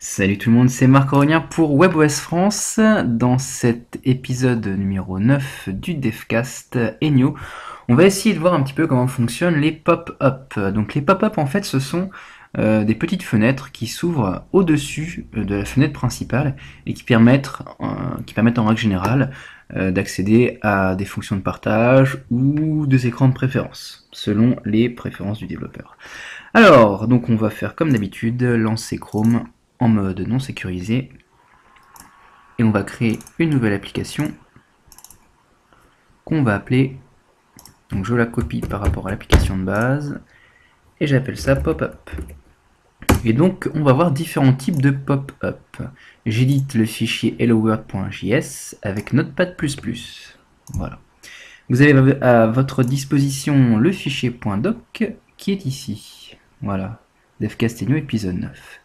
Salut tout le monde, c'est Marc-Aurélien pour WebOS France. Dans cet épisode numéro 9 du Devcast Enio, on va essayer de voir un petit peu comment fonctionnent les pop-up. Donc les pop-up en fait ce sont des petites fenêtres qui s'ouvrent au-dessus de la fenêtre principale et qui permettent en règle générale d'accéder à des fonctions de partage ou des écrans de préférence, selon les préférences du développeur. Alors, donc on va faire comme d'habitude, lancer Chrome en mode non sécurisé et on va créer une nouvelle application qu'on va appeler, donc je la copie par rapport à l'application de base et j'appelle ça pop-up. Et donc on va voir différents types de pop-up. J'édite le fichier helloworld.js avec Notepad++. Voilà. Vous avez à votre disposition le fichier .doc qui est ici. Voilà, Devcast Enio épisode 9.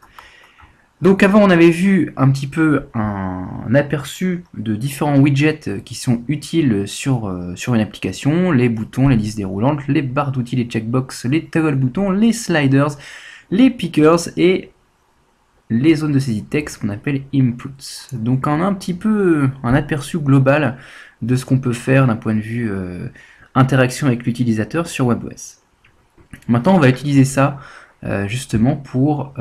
Donc avant on avait vu un petit peu un aperçu de différents widgets qui sont utiles sur une application, les boutons, les listes déroulantes, les barres d'outils, les checkbox, les toggle boutons, les sliders, les pickers et les zones de saisie de texte qu'on appelle inputs. Donc on a un petit peu un aperçu global de ce qu'on peut faire d'un point de vue interaction avec l'utilisateur sur WebOS. Maintenant on va utiliser ça justement pour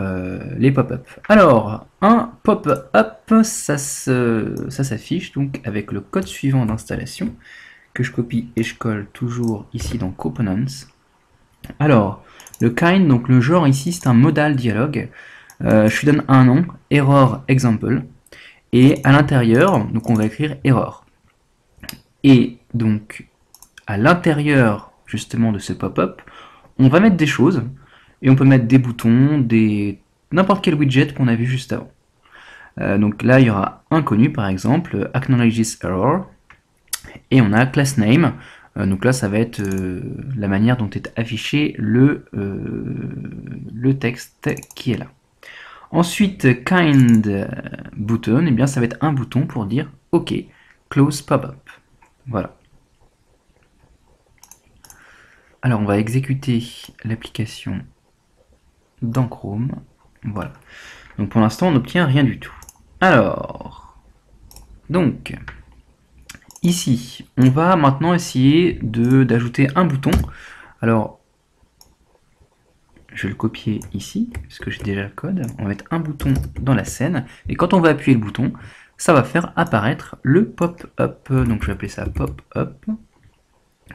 les pop-up. Alors, un pop-up, ça s'affiche donc avec le code suivant d'installation que je copie et je colle toujours ici dans Components. Alors, le kind, donc le genre ici, c'est un modal dialogue. Je lui donne un nom, error example, et à l'intérieur, donc on va écrire error. Et donc, à l'intérieur justement de ce pop-up, on va mettre des choses. Et on peut mettre des boutons, n'importe quel widget qu'on a vu juste avant. Donc là, il y aura inconnu par exemple, acknowledges error, et on a class name. Donc là, ça va être la manière dont est affiché le texte qui est là. Ensuite, kind button, et bien ça va être un bouton pour dire OK, close pop-up. Voilà. Alors on va exécuter l'application dans Chrome. Voilà. Donc pour l'instant, on n'obtient rien du tout. Alors, donc, ici, on va maintenant essayer d'ajouter un bouton. Alors, je vais le copier ici, puisque j'ai déjà le code. On va mettre un bouton dans la scène, et quand on va appuyer le bouton, ça va faire apparaître le pop-up. Donc je vais appeler ça pop-up.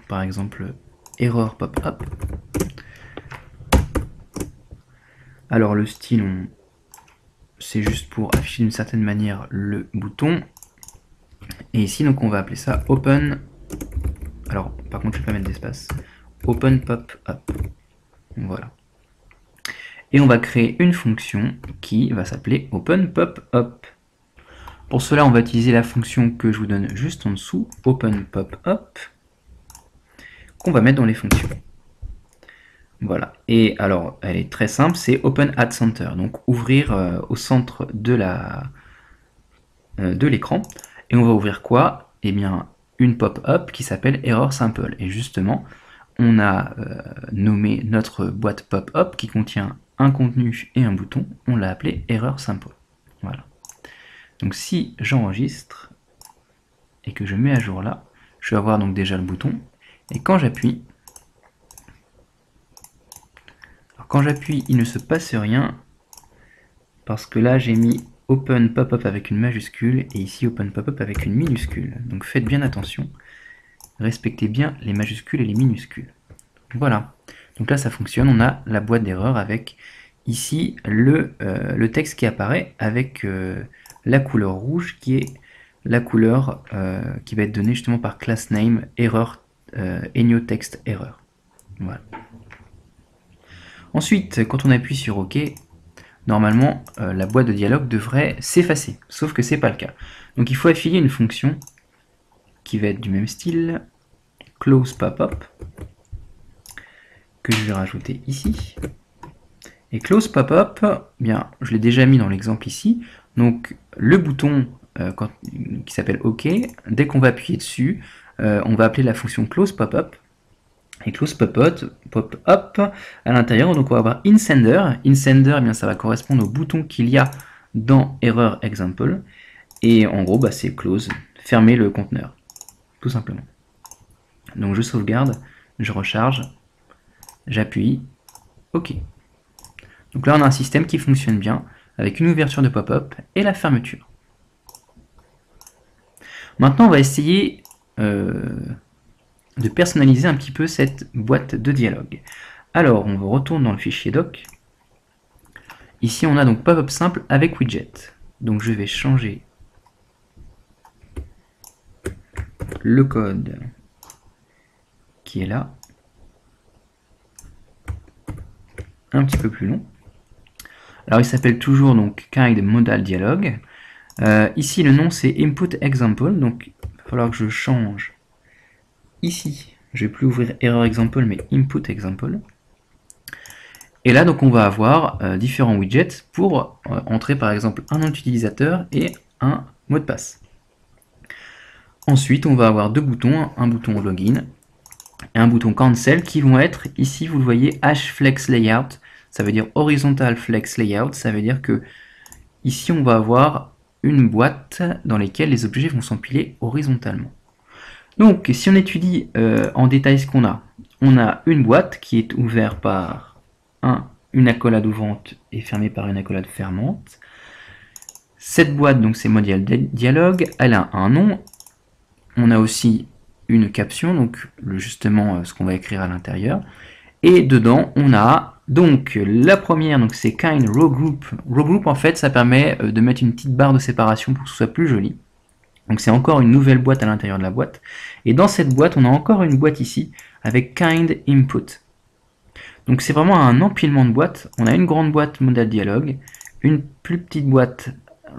Par exemple, error pop-up. Alors le style, c'est juste pour afficher d'une certaine manière le bouton. Et ici, donc on va appeler ça open. Alors, par contre, je ne vais pas mettre d'espace. Open pop-up. Voilà. Et on va créer une fonction qui va s'appeler open pop-up. Pour cela, on va utiliser la fonction que je vous donne juste en dessous, open pop-up, qu'on va mettre dans les fonctions. Voilà, et alors elle est très simple, c'est Open at Center, donc ouvrir au centre de l'écran. Et on va ouvrir quoi? Eh bien, une pop-up qui s'appelle Error Sample. Et justement, on a nommé notre boîte pop-up qui contient un contenu et un bouton, on l'a appelé Error Sample. Voilà. Donc si j'enregistre et que je mets à jour là, je vais avoir donc déjà le bouton, et quand j'appuie, il ne se passe rien, parce que là j'ai mis Open Pop-up avec une majuscule, et ici Open Pop-up avec une minuscule. Donc faites bien attention, respectez bien les majuscules et les minuscules. Voilà, donc là ça fonctionne, on a la boîte d'erreur avec ici le texte qui apparaît avec la couleur rouge qui est la couleur qui va être donnée justement par class name error Enio text error. Voilà. Ensuite, quand on appuie sur OK, normalement la boîte de dialogue devrait s'effacer, sauf que c'est pas le cas. Donc il faut affilier une fonction qui va être du même style, close pop-up, que je vais rajouter ici. Et close pop-up, bien, je l'ai déjà mis dans l'exemple ici. Donc le bouton qui s'appelle OK, dès qu'on va appuyer dessus, on va appeler la fonction close pop-up. Et close pop-up à l'intérieur, donc on va avoir inSender. inSender, eh bien, ça va correspondre au bouton qu'il y a dans error example. Et en gros, c'est close, fermer le conteneur, tout simplement. Donc je sauvegarde, je recharge, j'appuie, OK. Donc là, on a un système qui fonctionne bien, avec une ouverture de pop-up et la fermeture. Maintenant, on va essayer de personnaliser un petit peu cette boîte de dialogue. Alors, on retourne dans le fichier doc. Ici, on a donc pop-up simple avec widget. Donc, je vais changer le code qui est là. Un petit peu plus long. Alors, il s'appelle toujours donc kind modal dialogue. Ici, le nom, c'est input example. Donc, il va falloir que je change. Ici, je ne vais plus ouvrir error example, mais input example. Et là, donc, on va avoir différents widgets pour entrer, par exemple, un nom d'utilisateur et un mot de passe. Ensuite, on va avoir deux boutons, un bouton login et un bouton cancel qui vont être, ici, vous le voyez, hflex layout. Ça veut dire horizontal flex layout. Ça veut dire que ici, on va avoir une boîte dans laquelle les objets vont s'empiler horizontalement. Donc, si on étudie en détail ce qu'on a une boîte qui est ouverte par une accolade ouvrante et fermée par une accolade fermante. Cette boîte, donc c'est modal dialogue, elle a un nom. On a aussi une caption, donc justement ce qu'on va écrire à l'intérieur. Et dedans, on a donc la première, donc c'est kind row group. Row group, en fait, ça permet de mettre une petite barre de séparation pour que ce soit plus joli. Donc c'est encore une nouvelle boîte à l'intérieur de la boîte. Et dans cette boîte, on a encore une boîte ici avec kind input. Donc c'est vraiment un empilement de boîtes. On a une grande boîte modal dialogue, une plus petite boîte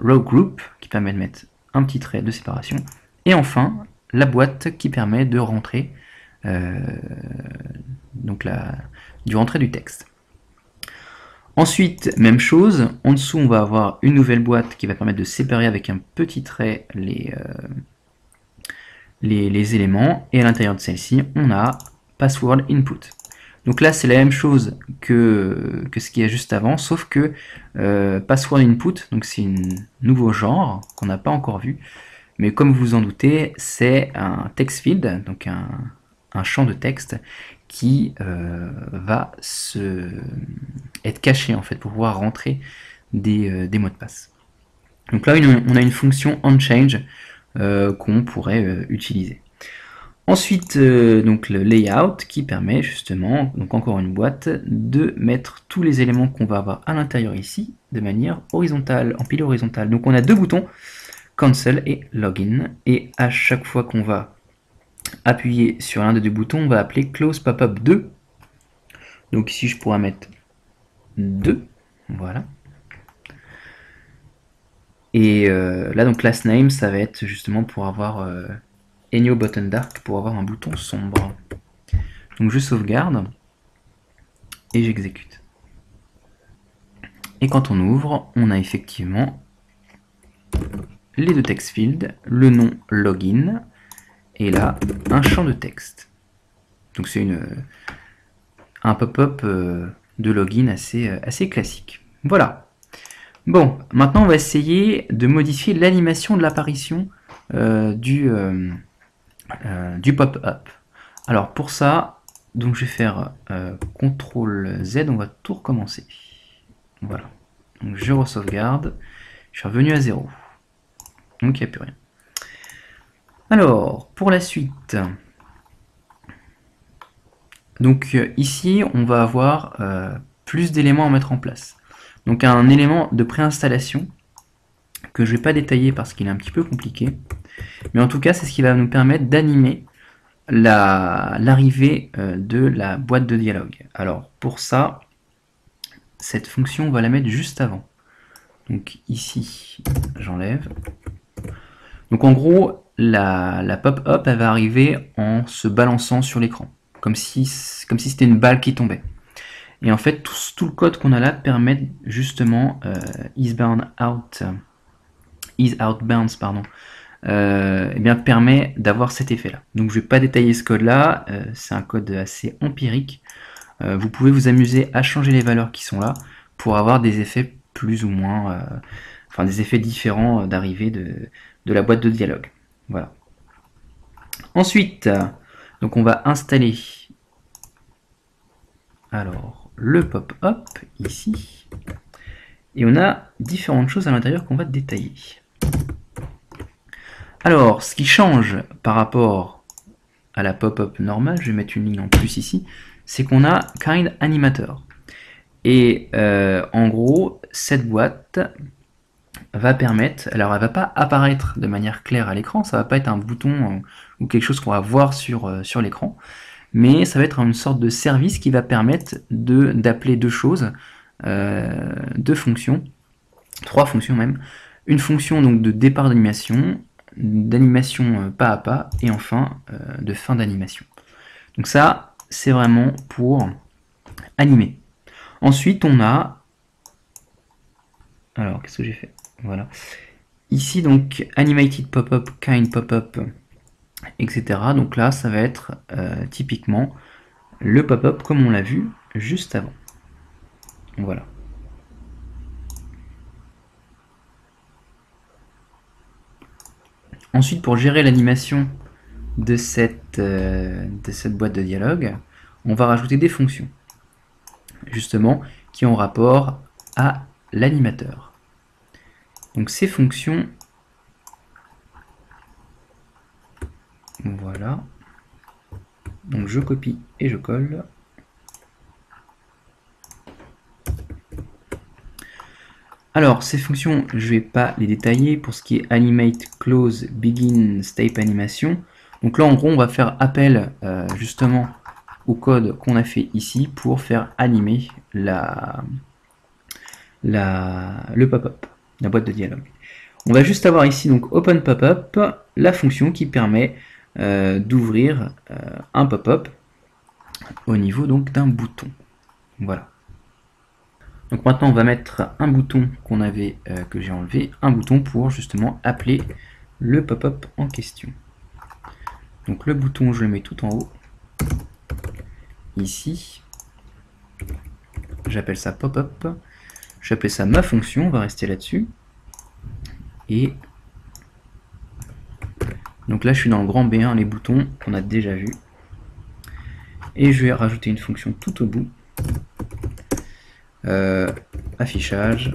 row group qui permet de mettre un petit trait de séparation, et enfin la boîte qui permet de rentrer du rentrée du texte. Ensuite, même chose, en dessous on va avoir une nouvelle boîte qui va permettre de séparer avec un petit trait les éléments, et à l'intérieur de celle-ci on a password input. Donc là, c'est la même chose que ce qu'il y a juste avant, sauf que password input, donc c'est un nouveau genre qu'on n'a pas encore vu, mais comme vous vous en doutez, c'est un text field, donc un champ de texte qui va être caché en fait pour pouvoir rentrer des mots de passe. Donc là, on a une fonction onChange qu'on pourrait utiliser. Ensuite, donc le layout qui permet justement, donc encore une boîte, de mettre tous les éléments qu'on va avoir à l'intérieur ici de manière horizontale, empilée horizontale. Donc on a deux boutons, cancel et login, et à chaque fois qu'on va appuyer sur l'un des deux boutons, on va appeler close pop-up 2. Donc ici je pourrais mettre 2, voilà. Et là donc last name, ça va être justement pour avoir Enio button dark, pour avoir un bouton sombre. Donc je sauvegarde et j'exécute. Et quand on ouvre, on a effectivement les deux text fields, le nom login et là un champ de texte. Donc c'est un pop-up de login assez classique. Voilà. Bon, maintenant on va essayer de modifier l'animation de l'apparition du pop-up. Alors pour ça, donc je vais faire CTRL Z, on va tout recommencer. Voilà. Donc je re-sauvegarde, je suis revenu à 0. Donc il n'y a plus rien. Alors, pour la suite, donc ici on va avoir plus d'éléments à mettre en place. Donc un élément de préinstallation que je ne vais pas détailler parce qu'il est un petit peu compliqué. Mais en tout cas, c'est ce qui va nous permettre d'animer l'arrivée de la boîte de dialogue. Alors pour ça, cette fonction, on va la mettre juste avant. Donc ici, j'enlève. Donc en gros, la pop-up, elle va arriver en se balançant sur l'écran, comme si c'était une balle qui tombait. Et en fait, tout le code qu'on a là permet justement permet d'avoir cet effet-là. Donc je ne vais pas détailler ce code-là, c'est un code assez empirique. Vous pouvez vous amuser à changer les valeurs qui sont là pour avoir des effets plus ou moins, enfin des effets différents d'arrivée de la boîte de dialogue. Voilà. Ensuite, donc on va installer alors le pop-up ici, et on a différentes choses à l'intérieur qu'on va détailler. Alors, ce qui change par rapport à la pop-up normale, je vais mettre une ligne en plus ici, c'est qu'on a Kind Animator. Et en gros, cette boîte va permettre, alors elle va pas apparaître de manière claire à l'écran, ça va pas être un bouton ou quelque chose qu'on va voir sur l'écran, mais ça va être une sorte de service qui va permettre d'appeler deux choses, deux fonctions, trois fonctions même, une fonction donc de départ d'animation pas à pas, et enfin de fin d'animation. Donc ça, c'est vraiment pour animer. Ensuite, on a, alors qu'est-ce que j'ai fait? Voilà. Ici, donc, Animated Pop-up, Kind Pop-up, etc. Donc là, ça va être typiquement le pop-up comme on l'a vu juste avant. Voilà. Ensuite, pour gérer l'animation de cette boîte de dialogue, on va rajouter des fonctions, justement, qui ont rapport à l'animateur. Donc ces fonctions, voilà. Donc je copie et je colle. Alors, ces fonctions, je ne vais pas les détailler pour ce qui est Animate, Close, Begin, Step Animation. Donc là, en gros, on va faire appel justement au code qu'on a fait ici pour faire animer le pop-up, la boîte de dialogue. On va juste avoir ici donc Open Pop-up, la fonction qui permet d'ouvrir un pop-up au niveau donc d'un bouton. Voilà. Donc maintenant on va mettre un bouton que j'ai enlevé, un bouton pour justement appeler le pop-up en question. Donc le bouton je le mets tout en haut, ici, j'appelle ça pop-up, j'appelle ça ma fonction, on va rester là-dessus, et donc là je suis dans le grand B1, les boutons qu'on a déjà vu, et je vais rajouter une fonction tout au bout, affichage,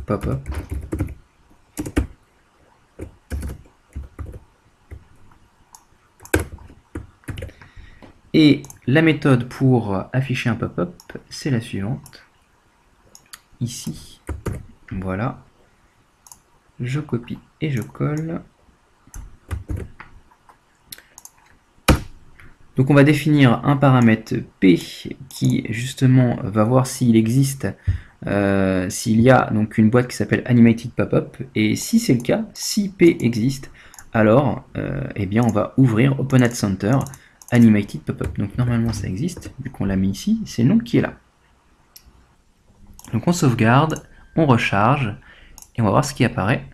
pop-up. Et la méthode pour afficher un pop-up, c'est la suivante. Ici, voilà. Je copie et je colle. Donc on va définir un paramètre P qui justement va voir s'il existe, s'il y a donc une boîte qui s'appelle Animated Pop-up, et si c'est le cas, si P existe, alors eh bien on va ouvrir Open Ad Center Animated Pop-up. Donc normalement ça existe, vu qu'on l'a mis ici, c'est le nom qui est là. Donc on sauvegarde, on recharge, et on va voir ce qui apparaît.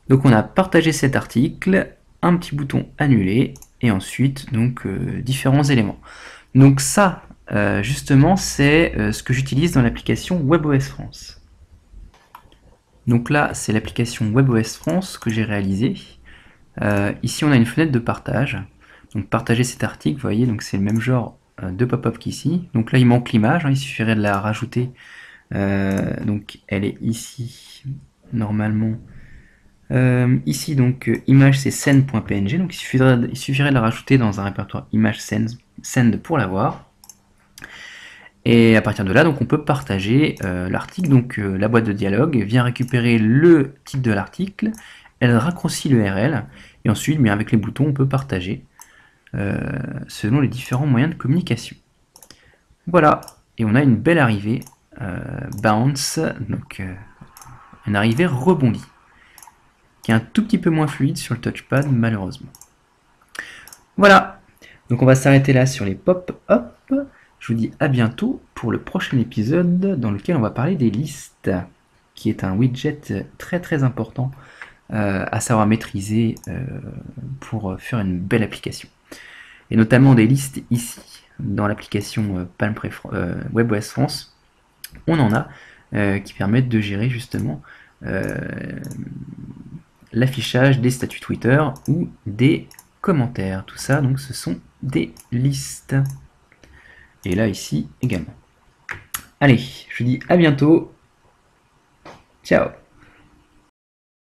Donc on a partagé cet article, un petit bouton annuler, et ensuite donc différents éléments. Donc ça, justement, c'est ce que j'utilise dans l'application WebOS France. Donc là, c'est l'application WebOS France que j'ai réalisée. Ici, on a une fenêtre de partage. Donc partager cet article, vous voyez, donc c'est le même genre de pop-up qu'ici. Donc là, il manque l'image, hein, il suffirait de la rajouter. Donc elle est ici, normalement. Ici, donc, image, c'est send.png, donc il suffirait de la rajouter dans un répertoire image send pour l'avoir. Et à partir de là, donc, on peut partager l'article. Donc, la boîte de dialogue vient récupérer le titre de l'article, elle raccourcit l'URL, et ensuite, bien, avec les boutons, on peut partager selon les différents moyens de communication. Voilà, et on a une belle arrivée bounce, donc une arrivée rebondie, qui est un tout petit peu moins fluide sur le touchpad, malheureusement. Voilà, donc on va s'arrêter là sur les pop-up. Je vous dis à bientôt pour le prochain épisode dans lequel on va parler des listes, qui est un widget très très important à savoir maîtriser pour faire une belle application. Et notamment des listes ici, dans l'application WebOS France, on en a qui permettent de gérer justement l'affichage des statuts Twitter ou des commentaires. Tout ça, donc, ce sont des listes. Et là, ici, également. Allez, je vous dis à bientôt. Ciao!